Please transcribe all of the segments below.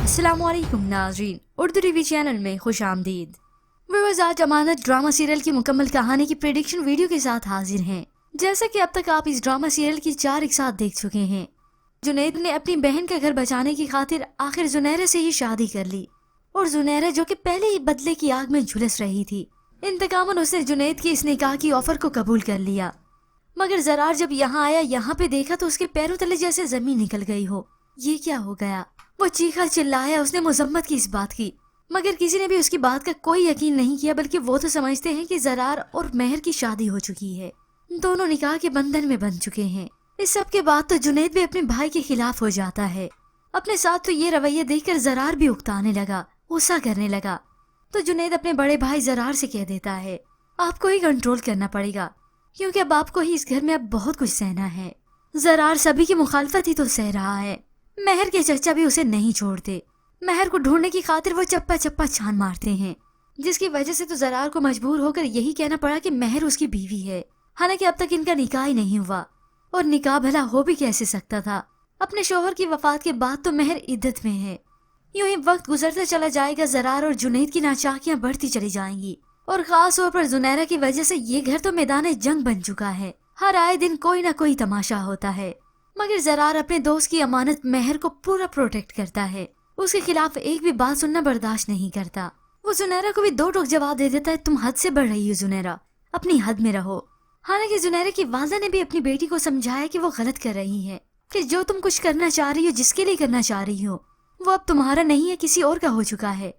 अस्सलाम वालेकुम नाज़रीन, उर्दू टीवी चैनल में खुश आमदीद। व्यूअर्स, आज अमानत ड्रामा सीरियल की मुकम्मल कहानी की प्रेडिक्शन वीडियो के साथ हाजिर हैं। जैसा कि अब तक आप इस ड्रामा सीरियल की 4 एक साथ देख चुके हैं। जुनैद ने अपनी बहन का घर बचाने की खातिर आखिर जुनैरा से ही शादी कर ली और जुनैरा जो कि पहले ही बदले की आग में झुलस रही थी, इंतकामन उसने जुनैद की इस निकाह की ऑफर को कबूल कर लिया। मगर ज़रार जब यहाँ आया, यहाँ पे देखा तो उसके पैरों तले जैसे जमीन निकल गई हो। ये क्या हो गया? वो चीखा चिल्लाया, उसने मुजम्मत की इस बात की, मगर किसी ने भी उसकी बात का कोई यकीन नहीं किया, बल्कि वो तो समझते हैं कि ज़रार और महर की शादी हो चुकी है, दोनों निकाह के बंधन में बंध चुके हैं। इस सब के बाद तो जुनैद भी अपने भाई के खिलाफ हो जाता है। अपने साथ तो ये रवैया देखकर ज़रार भी उकताने लगा, गुस्सा करने लगा। तो जुनैद अपने बड़े भाई ज़रार से कह देता है, आपको ही कंट्रोल करना पड़ेगा, क्योंकि अब आपको ही इस घर में अब बहुत कुछ सहना है। ज़रार सभी की मुखालफत ही तो सह रहा है, महर के चचा भी उसे नहीं छोड़ते। महर को ढूंढने की खातिर वो चप्पा चप्पा छान मारते हैं, जिसकी वजह से तो ज़रार को मजबूर होकर यही कहना पड़ा कि महर उसकी बीवी है। हालांकि अब तक इनका निकाह ही नहीं हुआ, और निकाह भला हो भी कैसे सकता था। अपने शोहर की वफात के बाद तो महर इद्दत में है। यूं ही वक्त गुजरता चला जाएगा, ज़रार और जुनैद की नाचाकियां बढ़ती चली जाएंगी, और खास तौर पर जुनैरा की वजह से ये घर तो मैदान जंग बन चुका है। हर आए दिन कोई ना कोई तमाशा होता है। मगर ज़रार अपने दोस्त की अमानत महर को पूरा प्रोटेक्ट करता है, उसके खिलाफ एक भी बात सुनना बर्दाश्त नहीं करता। वो जुनैरा को भी दो टोक जवाब दे देता है, तुम हद से बढ़ रही हो जुनैरा, अपनी हद में रहो। हालांकि जुनैरा की वालदा ने भी अपनी बेटी को समझाया कि वो गलत कर रही है, कि जो तुम कुछ करना चाह रही हो, जिसके लिए करना चाह रही हो, वो अब तुम्हारा नहीं है, किसी और का हो चुका है।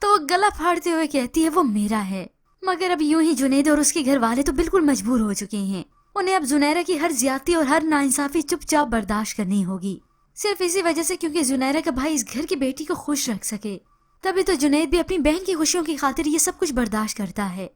तो वो गला फाड़ते हुए कहती है, वो मेरा है। मगर अब यूं ही जुनैद और उसके घर वाले तो बिल्कुल मजबूर हो चुके हैं। उन्हें अब जुनैरा की हर ज्यादती और हर नाइंसाफी चुपचाप बर्दाश्त करनी होगी, सिर्फ इसी वजह से क्योंकि जुनैरा का भाई इस घर की बेटी को खुश रख सके। तभी तो जुनैद भी अपनी बहन की खुशियों की खातिर ये सब कुछ बर्दाश्त करता है।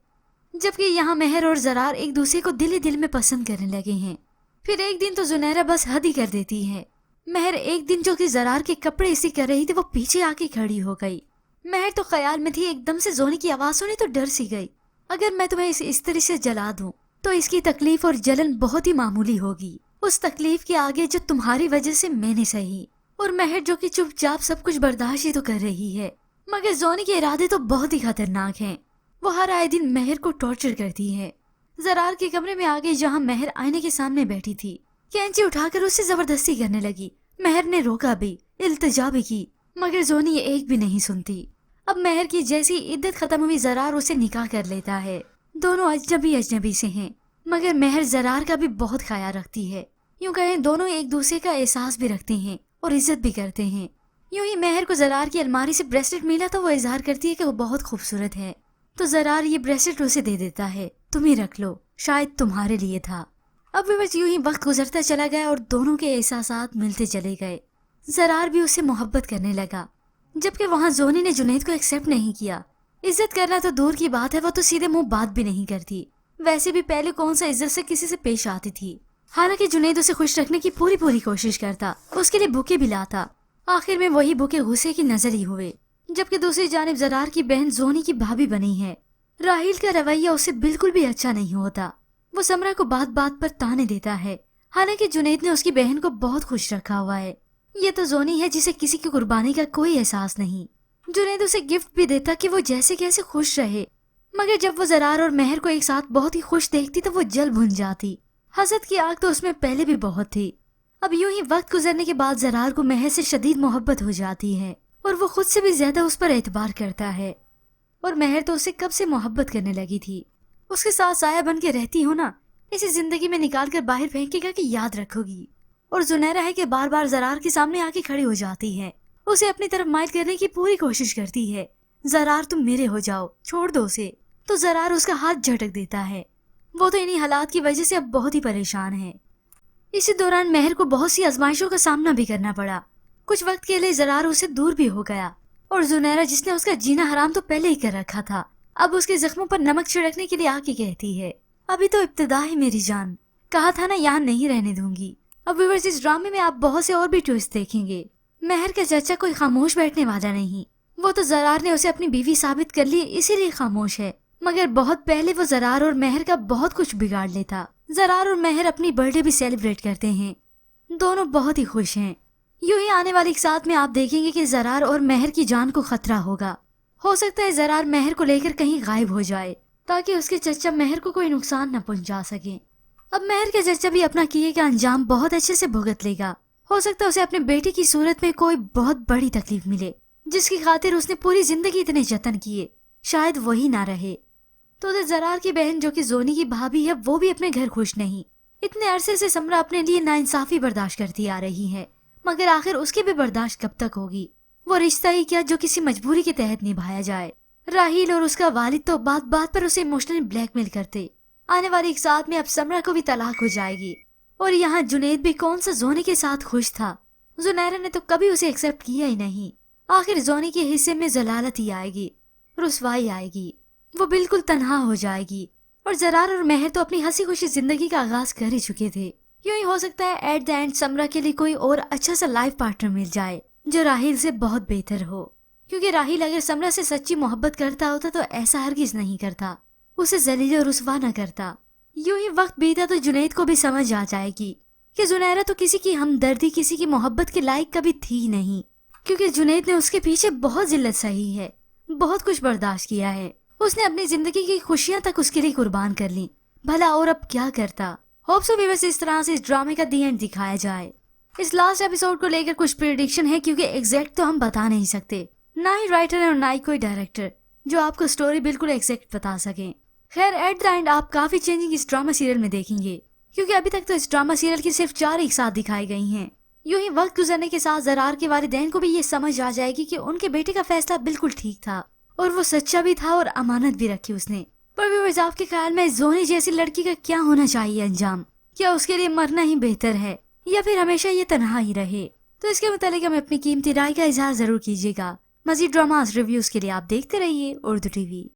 जबकि यहाँ महर और ज़रार एक दूसरे को दिल ही दिल में पसंद करने लगे हैं। फिर एक दिन तो जुनैरा बस हद ही कर देती है। महर एक दिन जो कि ज़रार के कपड़े इसी कर रही थी, वो पीछे आके खड़ी हो गई। महर तो ख्याल में थी, एकदम से जोनी की आवाज सुनी तो डर सी गई। अगर मैं तुम्हें इस तरह से जला दूं तो इसकी तकलीफ और जलन बहुत ही मामूली होगी, उस तकलीफ के आगे जो तुम्हारी वजह से मैंने सही। और महर जो कि चुपचाप सब कुछ बर्दाश्त ही तो कर रही है, मगर जोनी के इरादे तो बहुत ही खतरनाक हैं। वो हर आए दिन महर को टॉर्चर करती है। ज़रार के कमरे में आ गई, जहाँ महर आईने के सामने बैठी थी। कैंची उठाकर उससे जबरदस्ती करने लगी। महर ने रोका भी, इल्तिजा भी की, मगर जोनी ये एक भी नहीं सुनती। अब महर की जैसी इद्दत खत्म हुई, ज़रार उसे निकाह कर लेता है। दोनों अजनबी से हैं, मगर महर ज़रार का भी बहुत ख्याल रखती है। यूं कहें दोनों एक दूसरे का एहसास भी रखते हैं और इज्जत भी करते हैं। यूं ही महर को ज़रार की अलमारी से ब्रेसलेट मिला तो वो इजहार करती है कि वो बहुत खूबसूरत है। तो ज़रार ये ब्रेसलेट उसे दे देता है, तुम ही रख लो, शायद तुम्हारे लिए था। अब भी बस यूं ही वक्त गुजरता चला गया और दोनों के एहसासात मिलते चले गए। ज़रार भी उससे मोहब्बत करने लगा, जबकि वहाँ जोनी ने जुनैद को एक्सेप्ट नहीं किया। इज्जत करना तो दूर की बात है, वो तो सीधे मुंह बात भी नहीं करती। वैसे भी पहले कौन सा इज्जत से किसी से पेश आती थी। हालांकि जुनैद उसे खुश रखने की पूरी कोशिश करता, उसके लिए बुके भी लाता। आखिर में वही बुके गुस्से की नजर ही हुए। जबकि दूसरी जानिब ज़रार की बहन जोनी की भाभी बनी है। राहिल का रवैया उसे बिल्कुल भी अच्छा नहीं होता। वो समरा को बात बात पर ताने देता है। हालांकि जुनैद ने उसकी बहन को बहुत खुश रखा हुआ है। ये तो जोनी है जिसे किसी की कुर्बानी का कोई एहसास नहीं। जुनैद उसे गिफ्ट भी देता कि वो जैसे कैसे खुश रहे, मगर जब वो ज़रार और महर को एक साथ बहुत ही खुश देखती तो वो जल भुन जाती। हसद की आग तो उसमें पहले भी बहुत थी। अब यूं ही वक्त गुजरने के बाद ज़रार को महर से शदीद मोहब्बत हो जाती है, और वो खुद से भी ज्यादा उस पर एतबार करता है। और महर तो उसे कब से मोहब्बत करने लगी थी। उसके साथ साया बन के रहती हो ना, इसे जिंदगी में निकाल कर बाहर फेंकेगा कि याद रखोगी। और जुनैरा है कि बार बार ज़रार के सामने आके खड़ी हो जाती है, उसे अपनी तरफ माइल करने की पूरी कोशिश करती है। ज़रार तुम मेरे हो जाओ, छोड़ दो उसे। तो ज़रार उसका हाथ झटक देता है। वो तो इन्हीं हालात की वजह से अब बहुत ही परेशान है। इसी दौरान महर को बहुत सी आजमाइशों का सामना भी करना पड़ा। कुछ वक्त के लिए ज़रार उसे दूर भी हो गया, और जुनैरा जिसने उसका जीना हराम तो पहले ही कर रखा था, अब उसके जख्मों पर नमक छिड़कने के लिए आके कहती है, अभी तो इब्तिदा है मेरी जान, कहा था ना यहाँ नहीं रहने दूंगी। अब व्यूअर्स, इस ड्रामे में आप बहुत से और भी ट्विस्ट देखेंगे। महर का चचा कोई खामोश बैठने वाला नहीं। वो तो ज़रार ने उसे अपनी बीवी साबित कर ली, इसीलिए खामोश है। मगर बहुत पहले वो ज़रार और महर का बहुत कुछ बिगाड़ लेता। ज़रार और महर अपनी बर्थडे भी सेलिब्रेट करते हैं, दोनों बहुत ही खुश हैं। यूं ही आने वाले एक साथ में आप देखेंगे कि जरार और महर की जान को खतरा होगा। हो सकता है जरार महर को लेकर कहीं गायब हो जाए ताकि उसके चचा महर को कोई नुकसान न पहुंचा सके। अब महर के चचा भी अपना किए का अंजाम बहुत अच्छे से भुगत लेगा। हो सकता है उसे अपने बेटे की सूरत में कोई बहुत बड़ी तकलीफ मिले जिसकी खातिर उसने पूरी जिंदगी इतने जतन किए, शायद वही ना रहे। तो जरार की बहन जो कि जोनी की भाभी है वो भी अपने घर खुश नहीं। इतने अरसे से समरा अपने लिए नाइंसाफी बर्दाश्त करती आ रही है, मगर आखिर उसकी भी बर्दाश्त कब तक होगी। वो रिश्ता ही क्या जो किसी मजबूरी के तहत निभाया जाए। राहील और उसका वालिद तो बात बात पर उसे इमोशनली ब्लैकमेल करते। आने वाले एक साथ में अब समरा को भी तलाक हो जाएगी। और यहाँ जुनैद भी कौन सा जोनी के साथ खुश था। जुनैरा ने तो कभी उसे एक्सेप्ट किया ही नहीं। आखिर जोनी के हिस्से में जलालत ही आएगी, रुसवाई आएगी, वो बिल्कुल तन्हा हो जाएगी। और जरार और महर तो अपनी हंसी खुशी जिंदगी का आगाज कर ही चुके थे। यूं ही हो सकता है एट द एंड समरा के लिए कोई और अच्छा सा लाइफ पार्टनर मिल जाए जो राहील से बहुत बेहतर हो, क्योंकि राहील अगर समरा से सच्ची मोहब्बत करता होता तो ऐसा हरगिज नहीं करता, उसे जलील और रुसवा न करता। यूं ही वक्त बीता तो जुनैद को भी समझ आ जाएगी कि जुनैरा तो किसी की हमदर्दी, किसी की मोहब्बत के लायक कभी थी नहीं, क्योंकि जुनैद ने उसके पीछे बहुत जिल्लत सही है, बहुत कुछ बर्दाश्त किया है। उसने अपनी जिंदगी की खुशियां तक उसके लिए कुर्बान कर ली, भला और अब क्या करता। होप सो व्यूअर्स इस तरह से इस ड्रामे का दी एंड दिखाया जाए। इस लास्ट एपिसोड को लेकर कुछ प्रेडिक्शन है, क्योंकि एग्जैक्ट तो हम बता नहीं सकते, ना ही राइटर और ना ही कोई डायरेक्टर जो आपको स्टोरी बिल्कुल एग्जैक्ट बता सके। खैर एट द एंड आप काफी चेंजिंग इस ड्रामा सीरियल में देखेंगे, क्योंकि अभी तक तो इस ड्रामा सीरियल की सिर्फ 4 एक साथ दिखाई गई हैं। यूं ही वक्त गुजरने के साथ जरार के वालिदैन को भी ये समझ आ जाएगी कि उनके बेटे का फैसला बिल्कुल ठीक था और वो सच्चा भी था और अमानत भी रखी उसने। पर व्यूअर्स आपके ख्याल में जोनी जैसी लड़की का क्या होना चाहिए अंजाम? क्या उसके लिए मरना ही बेहतर है या फिर हमेशा ये तन्हा ही रहे? तो इसके मुतालिक हमें अपनी कीमती राय का इजहार जरूर कीजिएगा। मजीद ड्रामास रिव्यूज के लिए आप देखते रहिए उर्दू टीवी।